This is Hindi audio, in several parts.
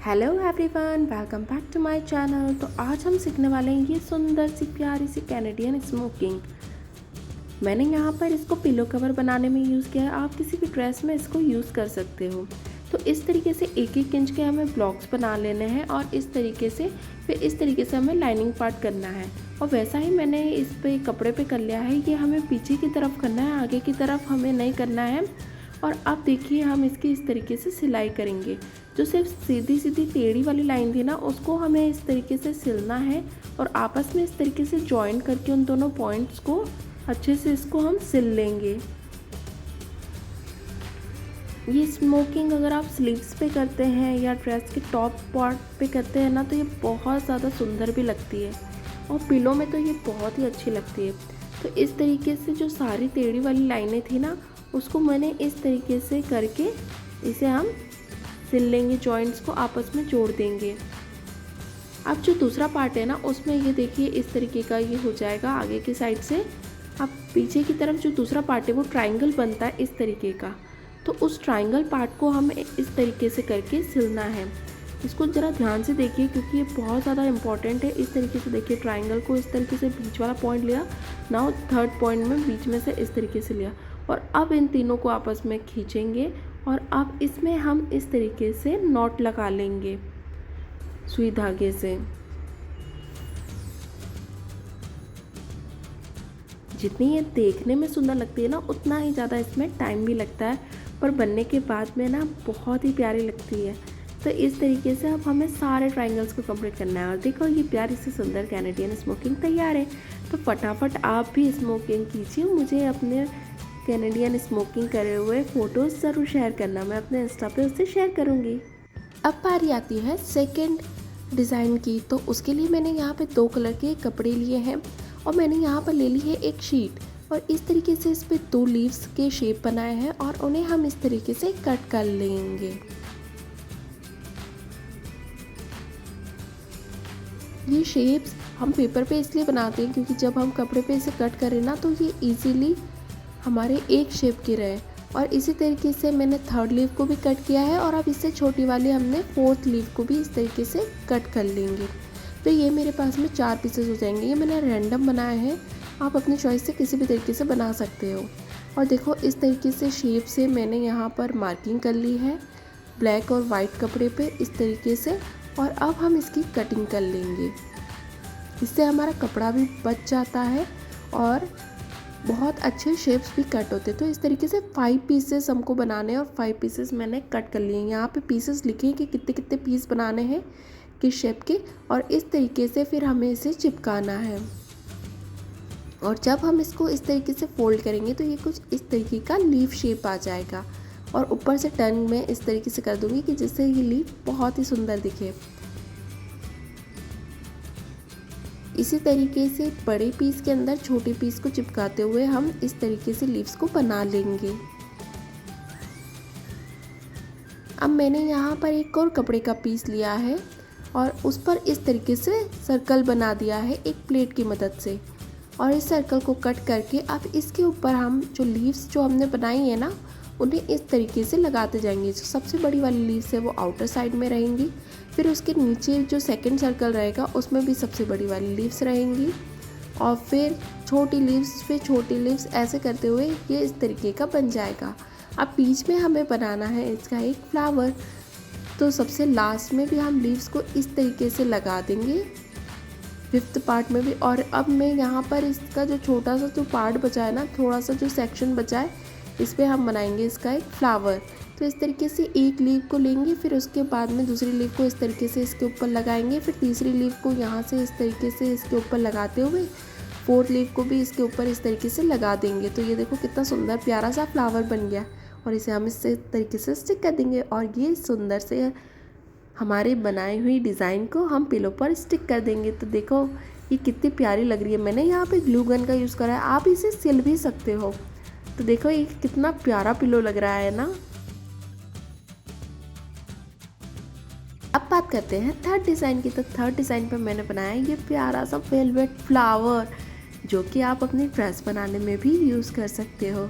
Hello everyone, welcome back to my channel. तो आज हम सीखने वाले हैं ये सुंदर सी प्यारी सी कैनेडियन स्मोकिंग। मैंने यहाँ पर इसको पिलो कवर बनाने में यूज़ किया है। आप किसी भी ड्रेस में इसको यूज़ कर सकते हो। तो इस तरीके से एक एक इंच के हमें ब्लॉक्स बना लेने हैं और इस तरीके से हमें लाइनिंग पार्ट करना है। और वैसा ही मैंने इस पे कपड़े पे कर लिया है। ये हमें पीछे की तरफ करना है, आगे की तरफ हमें नहीं करना है। और अब देखिए हम इसकी इस तरीके से सिलाई करेंगे। जो सिर्फ सीधी सीधी टेढ़ी वाली लाइन थी ना, उसको हमें इस तरीके से सिलना है और आपस में इस तरीके से जॉइन करके उन दोनों पॉइंट्स को अच्छे से इसको हम सिल लेंगे। ये स्मोकिंग अगर आप स्लीव्स पे करते हैं या ड्रेस के टॉप पार्ट पे करते हैं ना, तो ये बहुत ज़्यादा सुंदर भी लगती है और पिलो में तो ये बहुत ही अच्छी लगती है। तो इस तरीके से जो सारी टेढ़ी वाली लाइनें थी ना, उसको मैंने इस तरीके से करके इसे हम सिल लेंगे, जॉइंट्स को आपस में जोड़ देंगे। अब जो दूसरा पार्ट है ना, उसमें ये देखिए इस तरीके का ये हो जाएगा आगे की साइड से। अब पीछे की तरफ जो दूसरा पार्ट है वो ट्रायंगल बनता है इस तरीके का। तो उस ट्रायंगल पार्ट को हमें इस तरीके से करके सिलना है। इसको ज़रा ध्यान से देखिए क्योंकि ये बहुत ज़्यादा इंपॉर्टेंट है। इस तरीके से देखिए, ट्रायंगल को इस तरीके से बीच वाला पॉइंट लिया, नाउ थर्ड पॉइंट में बीच में से इस तरीके से लिया और अब इन तीनों को आपस में खींचेंगे और अब इसमें हम इस तरीके से नॉट लगा लेंगे सुई धागे से। जितनी ये देखने में सुंदर लगती है ना, उतना ही ज़्यादा इसमें टाइम भी लगता है, पर बनने के बाद में ना बहुत ही प्यारी लगती है। तो इस तरीके से अब हमें सारे ट्रायंगल्स को कंप्लीट करना है और देखो ये प्यारी सी सुंदर कैनेडियन स्मोकिंग तैयार है। तो फटाफट आप भी स्मोकिंग कीजिए। मुझे अपने कैनेडियन स्मोकिंग करे हुए फ़ोटोज़ ज़रूर शेयर करना, मैं अपने इंस्टा पे उससे शेयर करूँगी। अब बारी आती है सेकंड डिज़ाइन की। तो उसके लिए मैंने यहाँ पे 2 कलर के कपड़े लिए हैं और मैंने यहाँ पर ले ली है एक शीट और इस तरीके से इस पर 2 लीव्स के शेप बनाए हैं और उन्हें हम इस तरीके से कट कर लेंगे। ये शेप्स हम पेपर पे इसलिए बनाते हैं क्योंकि जब हम कपड़े पे इसे कट करें ना, तो ये इजीली हमारे एक शेप की रहे। और इसी तरीके से मैंने थर्ड लीव को भी कट किया है और अब इससे छोटी वाली हमने फोर्थ लीव को भी इस तरीके से कट कर लेंगे। तो ये मेरे पास में 4 पीसेस हो जाएंगे। ये मैंने रैंडम बनाए हैं, आप अपनी चॉइस से किसी भी तरीके से बना सकते हो। और देखो इस तरीके से शेप से मैंने यहाँ पर मार्किंग कर ली है ब्लैक और वाइट कपड़े पे इस तरीके से। और अब हम इसकी कटिंग कर लेंगे। इससे हमारा कपड़ा भी बच जाता है और बहुत अच्छे शेप्स भी कट होते हैं। तो इस तरीके से 5 पीसेस हमको बनाने हैं और 5 पीसेस मैंने कट कर लिए हैं। यहाँ पे पीसेस लिखे हैं कि कितने कितने पीस बनाने हैं किस शेप के, और इस तरीके से फिर हमें इसे चिपकाना है। और जब हम इसको इस तरीके से फोल्ड करेंगे तो ये कुछ इस तरीके का लीफ शेप आ जाएगा। और ऊपर से टर्न में इस तरीके से कर दूंगी कि जिससे ये लीफ बहुत ही सुंदर दिखे। इसी तरीके से बड़े पीस के अंदर छोटे पीस को चिपकाते हुए हम इस तरीके से लीव्स को बना लेंगे। अब मैंने यहाँ पर एक और कपड़े का पीस लिया है और उस पर इस तरीके से सर्कल बना दिया है एक प्लेट की मदद से। और इस सर्कल को कट करके अब इसके ऊपर हम जो लीव्स जो हमने बनाई है ना, उन्हें इस तरीके से लगाते जाएंगे। जो सबसे बड़ी वाली लीव्स है वो आउटर साइड में रहेंगी, फिर उसके नीचे जो सेकंड सर्कल रहेगा उसमें भी सबसे बड़ी वाली लीव्स रहेंगी और फिर छोटी लीव्स पे छोटी लीव्स, ऐसे करते हुए ये इस तरीके का बन जाएगा। अब बीच में हमें बनाना है इसका एक फ्लावर। तो सबसे लास्ट में भी हम लीव्स को इस तरीके से लगा देंगे, 5th पार्ट में भी। और अब मैं यहाँ पर इसका जो छोटा सा जो पार्ट बचा है ना, थोड़ा सा जो सेक्शन बचा है, इस पर हम बनाएंगे इसका एक फ्लावर। तो इस तरीके से एक लीव को लेंगे, फिर उसके बाद में दूसरी लीव को इस तरीके से इसके ऊपर लगाएंगे, फिर तीसरी लीव को यहाँ से इस तरीके से इसके ऊपर लगाते हुए फोर्थ लीव को भी इसके ऊपर इस तरीके से लगा देंगे। तो ये देखो कितना सुंदर प्यारा सा फ्लावर बन गया और इसे हम इस तरीके से स्टिक कर देंगे और ये सुंदर से हमारे बनाई हुई डिज़ाइन को हम पिलो पर स्टिक कर देंगे। तो देखो ये कितनी प्यारी लग रही है। मैंने यहाँ पे ग्लू गन का यूज़ करा है, आप इसे सिल भी सकते हो। तो देखो ये कितना प्यारा पिलो लग रहा है ना। अब बात करते हैं थर्ड डिज़ाइन की। तो थर्ड डिज़ाइन पर मैंने बनाया ये प्यारा सा वेलवेट फ्लावर, जो कि आप अपनी ड्रेस बनाने में भी यूज़ कर सकते हो।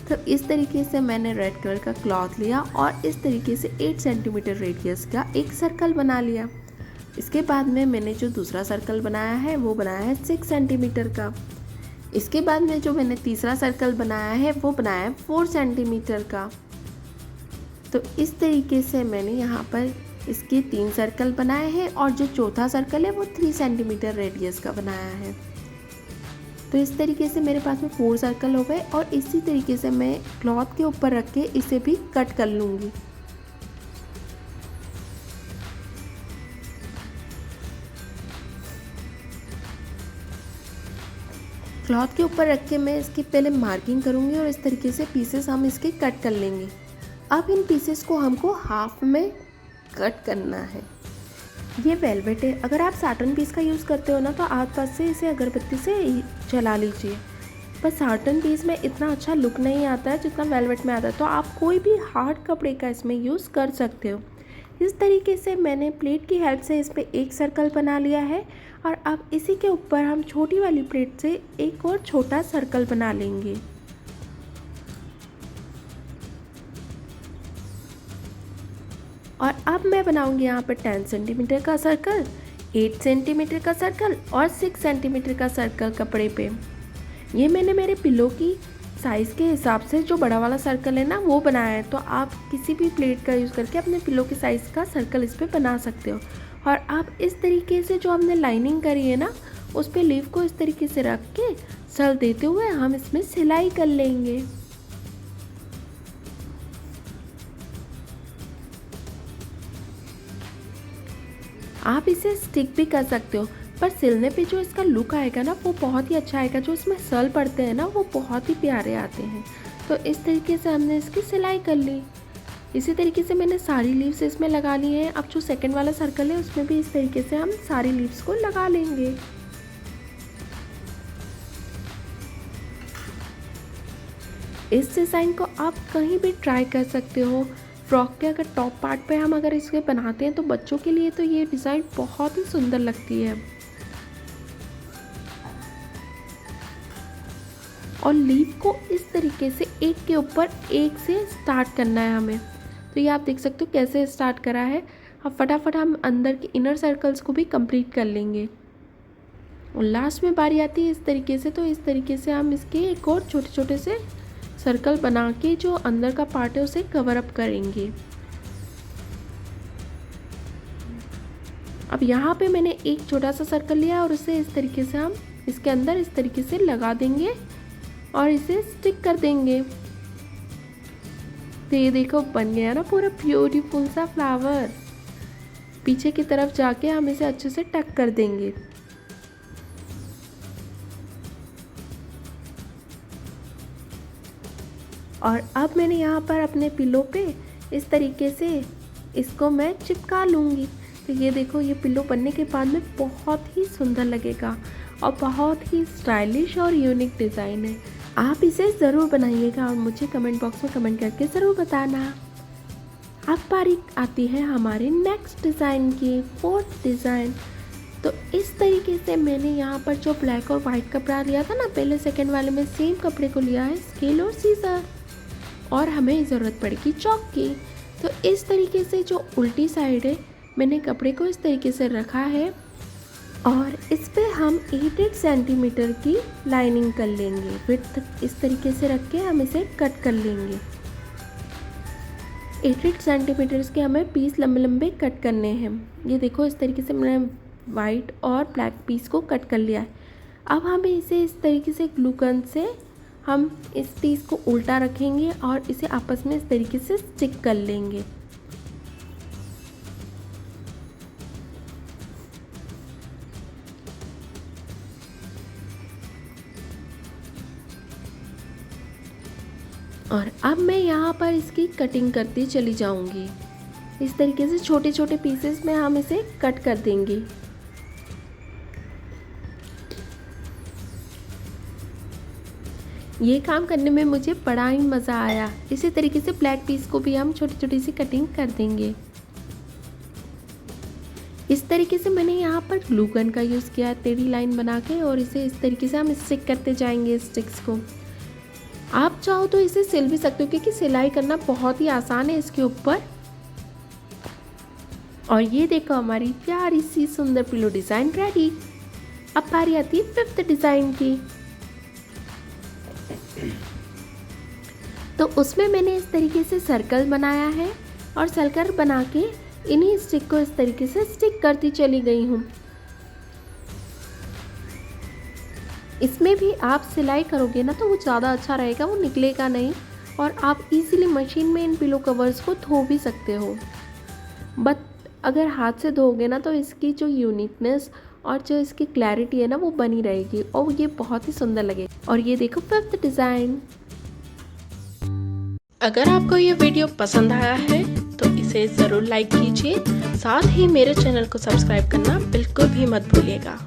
तो इस तरीके से मैंने रेड कलर का क्लॉथ लिया और इस तरीके से 8 सेंटीमीटर रेडियस का एक सर्कल बना लिया। इसके बाद में मैंने जो दूसरा सर्कल बनाया है वो बनाया है 6 सेंटीमीटर का। इसके बाद में जो मैंने तीसरा सर्कल बनाया है वो बनाया है 4 सेंटीमीटर का। तो इस तरीके से मैंने यहाँ पर इसके 3 सर्कल बनाए हैं और जो चौथा सर्कल है वो 3 सेंटीमीटर रेडियस का बनाया है। तो इस तरीके से मेरे पास में 4 सर्कल हो गए और इसी तरीके से मैं क्लॉथ के ऊपर रख के इसे भी कट कर लूँगी। क्लॉथ के ऊपर रख के मैं इसकी पहले मार्किंग करूँगी और इस तरीके से पीसेस हम इसके कट कर लेंगे। अब इन पीसेस को हमको हाफ में कट करना है। ये वेलवेट है, अगर आप साटन पीस का यूज़ करते हो ना तो आसपास से इसे अगरबत्ती से जला लीजिए। पर साटन पीस में इतना अच्छा लुक नहीं आता है जितना वेलवेट में आता है, तो आप कोई भी हार्ड कपड़े का इसमें यूज़ कर सकते हो। इस तरीके से मैंने प्लेट की हेल्प से इस पर एक सर्कल बना लिया है और अब इसी के ऊपर हम छोटी वाली प्लेट से एक और छोटा सर्कल बना लेंगे। और अब मैं बनाऊंगी यहाँ पर 10 सेंटीमीटर का सर्कल, 8 सेंटीमीटर का सर्कल और 6 सेंटीमीटर का सर्कल कपड़े पे। ये मैंने मेरे पिलो की साइज़ के हिसाब से जो बड़ा वाला सर्कल है ना वो बनाया है। तो आप किसी भी प्लेट का यूज़ करके अपने पिलो के साइज़ का सर्कल इस पर बना सकते हो। और आप इस तरीके से जो हमने लाइनिंग करी है ना उस पर लीफ को इस तरीके से रख के सल देते हुए हम इसमें सिलाई कर लेंगे। आप इसे स्टिक भी कर सकते हो, पर सिलने पे जो इसका लुक आएगा ना वो बहुत ही अच्छा आएगा। जो इसमें सल पड़ते हैं ना वो बहुत ही प्यारे आते हैं। तो इस तरीके से हमने इसकी सिलाई कर ली। इसी तरीके से मैंने सारी लीव्स इसमें लगा ली हैं। अब जो सेकंड वाला सर्कल है उसमें भी इस तरीके से हम सारी लीव्स को लगा लेंगे। इस डिज़ाइन को आप कहीं भी ट्राई कर सकते हो। फ्रॉक के अगर टॉप पार्ट पे हम अगर इसके बनाते हैं तो बच्चों के लिए तो ये डिज़ाइन बहुत ही सुंदर लगती है। और लीफ को इस तरीके से एक के ऊपर एक से स्टार्ट करना है हमें। तो ये आप देख सकते हो कैसे स्टार्ट करा है। अब फटाफट हम अंदर के इनर सर्कल्स को भी कंप्लीट कर लेंगे और लास्ट में बारी आती है इस तरीके से। तो इस तरीके से हम इसके एक और छोटे छोटे से सर्कल बना के जो अंदर का पार्ट है उसे कवर अप करेंगे। अब यहाँ पे मैंने एक छोटा सा सर्कल लिया और उसे इस तरीके से हम इसके अंदर इस तरीके से लगा देंगे और इसे स्टिक कर देंगे। तो ये देखो बन गया ना पूरा ब्यूटीफुल सा फ्लावर। पीछे की तरफ जाके हम इसे अच्छे से टक कर देंगे। और अब मैंने यहाँ पर अपने पिलो पे इस तरीके से इसको मैं चिपका लूँगी। तो ये देखो ये पिलो बनने के बाद में बहुत ही सुंदर लगेगा और बहुत ही स्टाइलिश और यूनिक डिज़ाइन है। आप इसे ज़रूर बनाइएगा और मुझे कमेंट बॉक्स में कमेंट करके ज़रूर बताना। अब बारी आती है हमारे नेक्स्ट डिज़ाइन की, 4th डिज़ाइन। तो इस तरीके से मैंने यहाँ पर जो ब्लैक और वाइट कपड़ा लिया था ना पहले सेकंड वाले में सेम कपड़े को लिया है स्केल और सीजर और हमें ज़रूरत पड़ेगी चॉक की। तो इस तरीके से जो उल्टी साइड है मैंने कपड़े को इस तरीके से रखा है और इस पे हम 8 सेंटीमीटर की लाइनिंग कर लेंगे। विड्थ इस तरीके से रख के हम इसे कट कर लेंगे। 8 सेंटीमीटर के हमें पीस लंबे लंबे कट करने हैं। ये देखो इस तरीके से मैंने वाइट और ब्लैक पीस को कट कर लिया है। अब हमें इसे इस तरीके से ग्लू गन से हम इस पीस को उल्टा रखेंगे और इसे आपस में इस तरीके से स्टिक कर लेंगे। और अब मैं यहाँ पर इसकी कटिंग करती चली जाऊँगी। इस तरीके से छोटे छोटे पीसेस में हम इसे कट कर देंगे। ये काम करने में मुझे बड़ा ही मज़ा आया। इसी तरीके से ब्लैक पीस को भी हम छोटी छोटी सी कटिंग कर देंगे। इस तरीके से मैंने यहाँ पर ग्लू गन का यूज़ किया है टेढ़ी लाइन बना के और इसे इस तरीके से हम स्टिक करते जाएंगे स्टिक्स को। आप चाहो तो इसे सिल भी सकते हो क्योंकि सिलाई करना बहुत ही आसान है इसके ऊपर। और ये देखो हमारी प्यारी सी सुंदर पिलो डिज़ाइन रेडी। अब बारी आती है 5th डिज़ाइन की। तो उसमें मैंने इस तरीके से सर्कल बनाया है और सर्कल बना के इन्हीं स्टिक को इस तरीके से स्टिक करती चली गई हूँ। इसमें भी आप सिलाई करोगे ना तो वो ज़्यादा अच्छा रहेगा, वो निकलेगा नहीं और आप इजीली मशीन में इन पिलो कवर्स को धो भी सकते हो। बट अगर हाथ से धोगे ना तो इसकी जो यूनिकनेस और जो इसकी क्लैरिटी है ना वो बनी रहेगी और ये बहुत ही सुंदर लगेगा। और ये देखो 5th डिज़ाइन। अगर आपको ये वीडियो पसंद आया है तो इसे ज़रूर लाइक कीजिए, साथ ही मेरे चैनल को सब्सक्राइब करना बिल्कुल भी मत भूलिएगा।